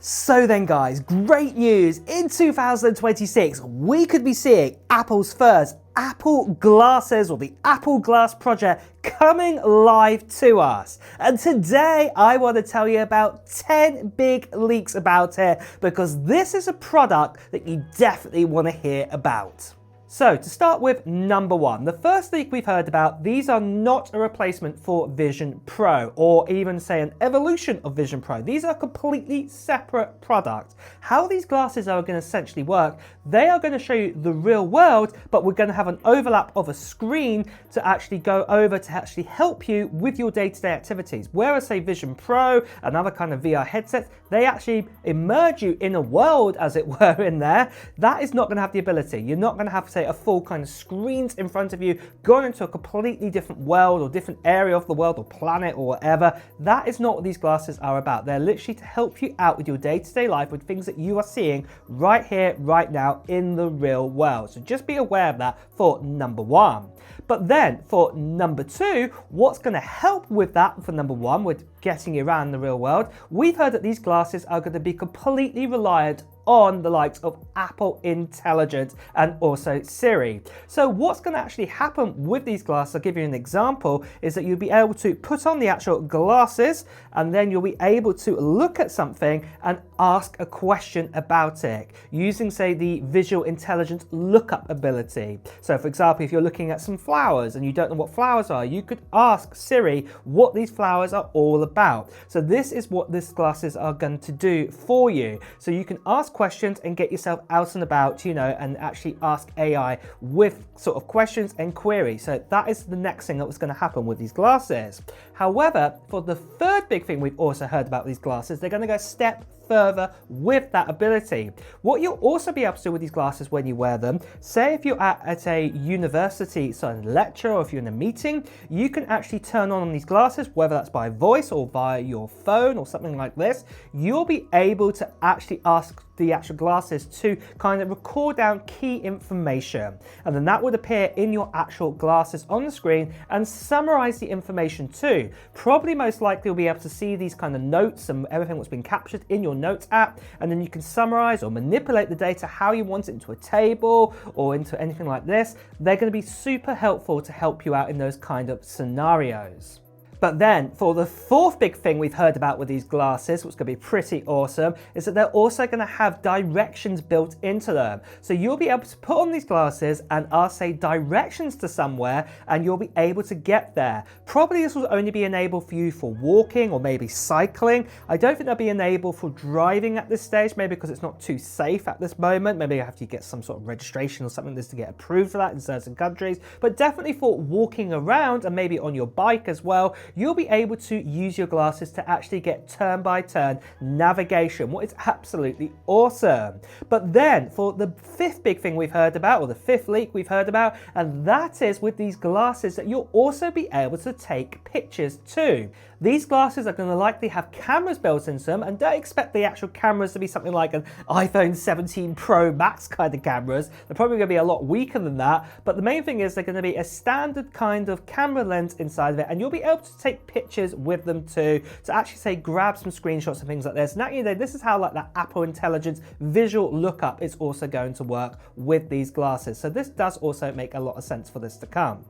So then guys, great news! In 2026, we could be seeing Apple's first Apple Glasses, or the Apple Glass project, coming live to us. And today I want to tell you about 10 big leaks about it, because this is a product that you definitely want to hear about. So to start with, number one, the first leak we've heard about, these are not a replacement for Vision Pro, or even say an evolution of Vision Pro. These are completely separate products. How these glasses are going to essentially work, they are going to show you the real world, but we're going to have an overlap of a screen to actually go over to actually help you with your day-to-day activities. Whereas say Vision Pro and other kind of VR headsets, they actually immerse you in a world, as it were, in there. That is not going to have the ability. You're not going to have, say, a full kind of screens in front of you, going into a completely different world or different area of the world or planet or whatever. That is not what these glasses are about. They're literally to help you out with your day-to-day life, with things that you are seeing right here, right now in the real world. So just be aware of that for number one. But then for number two, what's going to help with that for number one, with getting you around the real world, we've heard that these glasses are going to be completely reliant on the likes of Apple Intelligence and also Siri. So what's going to actually happen with these glasses, I'll give you an example, is that you'll be able to put on the actual glasses and then you'll be able to look at something and ask a question about it using, say, the visual intelligence lookup ability. So for example, if you're looking at some flowers and you don't know what flowers are, you could ask Siri what these flowers are all about. So this is what these glasses are going to do for you. So you can ask questions and get yourself out and about, you know, and actually ask AI with sort of questions and queries. So that is the next thing that was going to happen with these glasses. However, for the third big thing we've also heard about these glasses, they're going to go a step further with that ability. What you'll also be able to do with these glasses when you wear them, say if you're at a university lecture, or if you're in a meeting, you can actually turn on these glasses, whether that's by voice or via your phone or something like this. You'll be able to actually ask the actual glasses to kind of record down key information, and then that would appear in your actual glasses on the screen and summarize the information too. Probably most likely you'll be able to see these kind of notes and everything that's been captured in your notes app, and then you can summarize or manipulate the data how you want it into a table or into anything like this. They're going to be super helpful to help you out in those kind of scenarios. But then for the fourth big thing we've heard about with these glasses, what's going to be pretty awesome, is that they're also going to have directions built into them. So you'll be able to put on these glasses and ask, say, directions to somewhere, and you'll be able to get there. Probably this will only be enabled for you for walking or maybe cycling. I don't think they'll be enabled for driving at this stage, maybe because it's not too safe at this moment. Maybe you have to get some sort of registration or something to get approved for that in certain countries. But definitely for walking around and maybe on your bike as well, you'll be able to use your glasses to actually get turn-by-turn navigation, what is absolutely awesome. But then for the fifth big thing we've heard about, or the fifth leak we've heard about, and that is with these glasses that you'll also be able to take pictures too. These glasses are going to likely have cameras built into them, and don't expect the actual cameras to be something like an iPhone 17 Pro Max kind of cameras. They're probably going to be a lot weaker than that, but the main thing is they're going to be a standard kind of camera lens inside of it, and you'll be able to take pictures with them too, to actually, say, grab some screenshots and things like this. Now, you know, this is how like that Apple Intelligence visual lookup is also going to work with these glasses. So this does also make a lot of sense for this to come.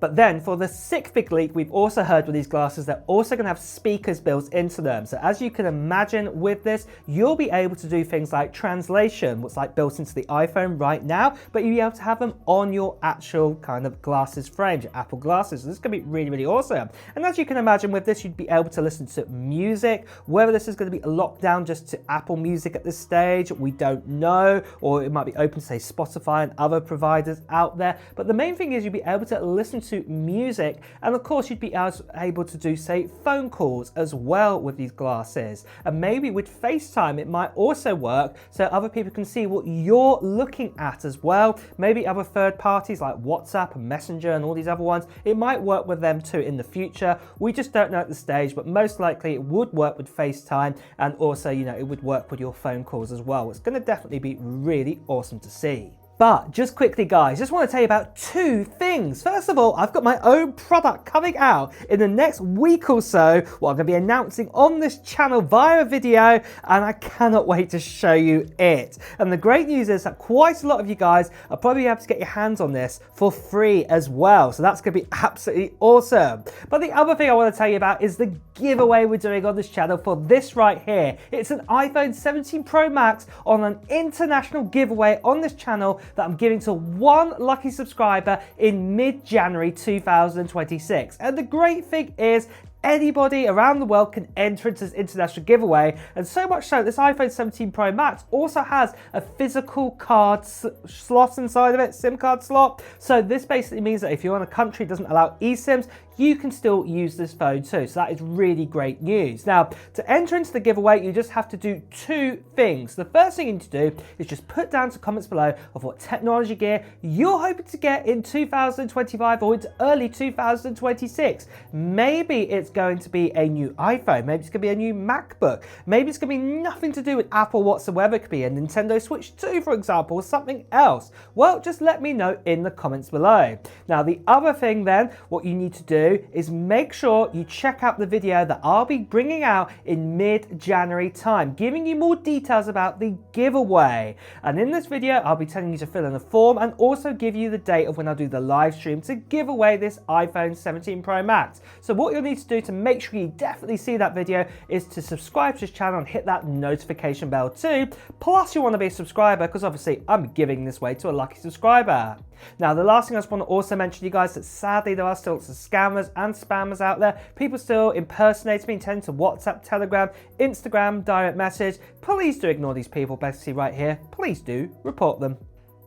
But then for the sixth big leak, we've also heard with these glasses, they're also going to have speakers built into them. So as you can imagine with this, you'll be able to do things like translation, what's like built into the iPhone right now, but you'll be able to have them on your actual kind of glasses frames, your Apple glasses. So this is going to be really, really awesome. And as you can imagine with this, you'd be able to listen to music. Whether this is going to be locked down just to Apple Music at this stage, we don't know, or it might be open to, say, Spotify and other providers out there. But the main thing is you'll be able to listen to music, and of course you'd be able to do, say, phone calls as well with these glasses. And maybe with FaceTime it might also work, so other people can see what you're looking at as well. Maybe other third parties like WhatsApp and Messenger and all these other ones, it might work with them too in the future. We just don't know at the stage, but most likely it would work with FaceTime, and also, you know, it would work with your phone calls as well. It's going to definitely be really awesome to see. But just quickly guys, just want to tell you about two things. First of all, I've got my own product coming out in the next week or so, what I'm going to be announcing on this channel via a video, and I cannot wait to show you it. And the great news is that quite a lot of you guys are probably able to get your hands on this for free as well. So that's going to be absolutely awesome. But the other thing I want to tell you about is the giveaway we're doing on this channel for this right here. It's an iPhone 17 Pro Max on an international giveaway on this channel that I'm giving to one lucky subscriber in mid-January 2026. And the great thing is, anybody around the world can enter into this international giveaway, and so much so this iPhone 17 Pro Max also has a physical card slot inside of it, SIM card slot. So this basically means that if you're in a country that doesn't allow eSIMs, you can still use this phone too. So that is really great news. Now, to enter into the giveaway, you just have to do two things. The first thing you need to do is just put down some comments below of what technology gear you're hoping to get in 2025 or into early 2026. Maybe it's going to be a new iPhone, maybe it's going to be a new MacBook, maybe it's going to be nothing to do with Apple whatsoever. It could be a Nintendo Switch 2, for example, or something else. Well, just let me know in the comments below. Now, the other thing then, what you need to do is make sure you check out the video that I'll be bringing out in mid-January time, giving you more details about the giveaway. And in this video, I'll be telling you to fill in a form and also give you the date of when I'll do the live stream to give away this iPhone 17 Pro Max. So what you'll need to do to make sure you definitely see that video is to subscribe to this channel and hit that notification bell too. Plus you want to be a subscriber because obviously I'm giving this away to a lucky subscriber. Now, the last thing I just want to also mention to you guys that sadly there are still lots of scammers and spammers out there. People still impersonate me, intend to WhatsApp, Telegram, Instagram, direct message. Please do ignore these people, basically right here. Please do report them.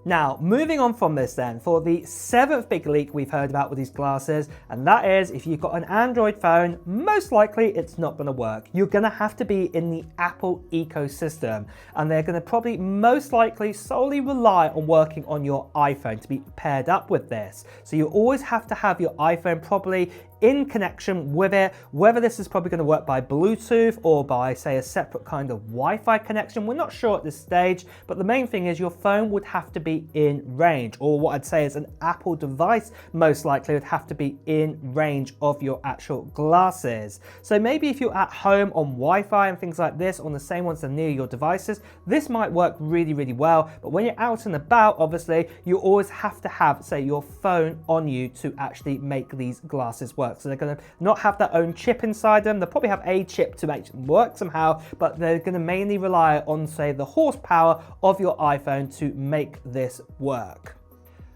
Now, moving on from this then, for the 7th big leak we've heard about with these glasses, and that is if you've got an Android phone, most likely it's not going to work. You're going to have to be in the Apple ecosystem, and they're going to probably most likely solely rely on working on your iPhone to be paired up with this. So you always have to have your iPhone probably in connection with it, whether this is probably going to work by Bluetooth or by, say, a separate kind of Wi-Fi connection. We're not sure at this stage, but the main thing is your phone would have to be in range, or what I'd say is an Apple device most likely would have to be in range of your actual glasses. So maybe if you're at home on Wi-Fi and things like this, on the same ones that are near your devices, this might work really, really well. But when you're out and about, obviously, you always have to have, say, your phone on you to actually make these glasses work. So they're going to not have their own chip inside them. They'll probably have a chip to make them work somehow, but they're going to mainly rely on, say, the horsepower of your iPhone to make this work.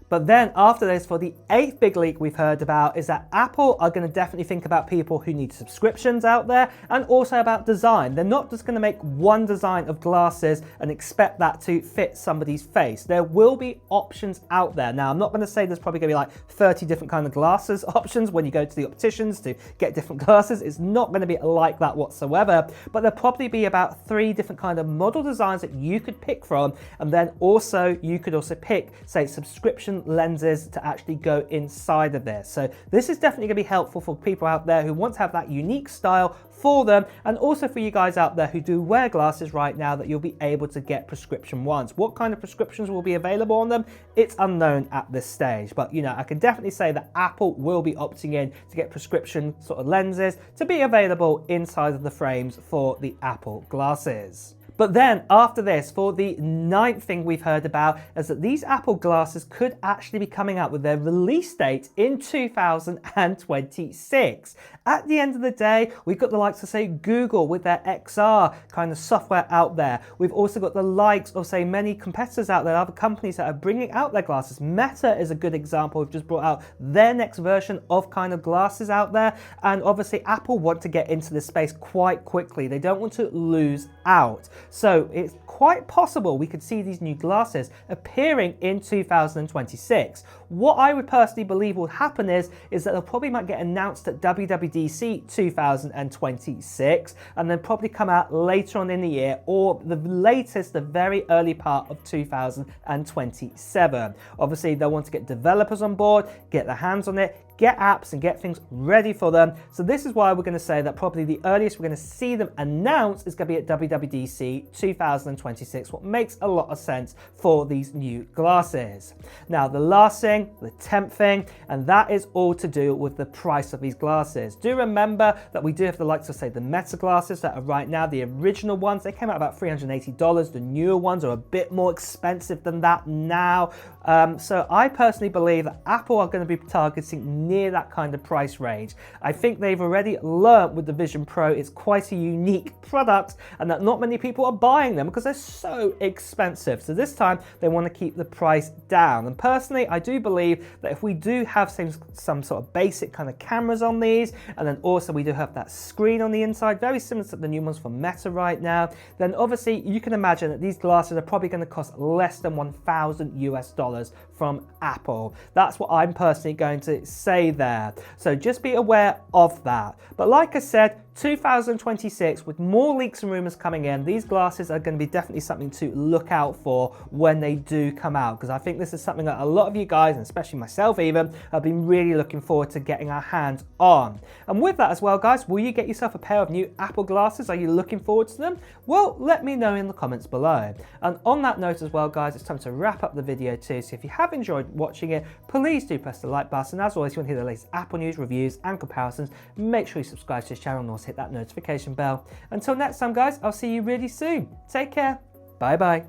But then after this, for the 8th big leak we've heard about is that Apple are going to definitely think about people who need subscriptions out there and also about design. They're not just going to make one design of glasses and expect that to fit somebody's face. There will be options out there. Now, I'm not going to say there's probably going to be like 30 different kind of glasses options when you go to the opticians to get different glasses. It's not going to be like that whatsoever, but there'll probably be about 3 different kind of model designs that you could pick from. And then also you could also pick, say, subscription lenses to actually go inside of this. So this is definitely going to be helpful for people out there who want to have that unique style for them, and also for you guys out there who do wear glasses right now, that you'll be able to get prescription ones. What kind of prescriptions will be available on them? It's unknown at this stage, but you know, I can definitely say that Apple will be opting in to get prescription sort of lenses to be available inside of the frames for the Apple glasses. But then after this, for the 9th thing we've heard about is that these Apple glasses could actually be coming out with their release date in 2026. At the end of the day, we've got the likes of, say, Google with their XR kind of software out there. We've also got the likes of, say, many competitors out there, other companies that are bringing out their glasses. Meta is a good example. We've just brought out their next version of kind of glasses out there. And obviously Apple want to get into this space quite quickly. They don't want to lose out. So it's quite possible we could see these new glasses appearing in 2026. What I would personally believe will happen is that they'll probably might get announced at WWDC 2026 and then probably come out later on in the year, or the latest, the very early part of 2027. Obviously, they'll want to get developers on board, get their hands on it, get apps and get things ready for them. So this is why we're going to say that probably the earliest we're going to see them announced is going to be at WWDC 2026, what makes a lot of sense for these new glasses. Now, the last thing, the 10th thing, and that is all to do with the price of these glasses. Do remember that we do have the likes of, say, the Meta glasses that are right now, the original ones, they came out about $380. The newer ones are a bit more expensive than that now. So I personally believe that Apple are going to be targeting near that kind of price range. I think they've already learned with the Vision Pro it's quite a unique product and that not many people are buying them because they're so expensive. So this time they want to keep the price down. And personally, I do believe that if we do have some sort of basic kind of cameras on these, and then also we do have that screen on the inside, very similar to the new ones from Meta right now, then obviously you can imagine that these glasses are probably going to cost less than $1,000 from Apple. That's what I'm personally going to say there. So just be aware of that. But like I said, 2026, with more leaks and rumors coming in, these glasses are going to be definitely something to look out for when they do come out, because I think this is something that a lot of you guys, and especially myself even, have been really looking forward to getting our hands on. And with that as well, guys, will you get yourself a pair of new Apple glasses? Are you looking forward to them? Well, let me know in the comments below. And on that note as well, guys, it's time to wrap up the video too. So if you have enjoyed watching it, please do press the like button. As always, if you want to hear the latest Apple news, reviews and comparisons, make sure you subscribe to this channel and also hit that notification bell. Until next time, guys, I'll see you really soon. Take care. Bye bye.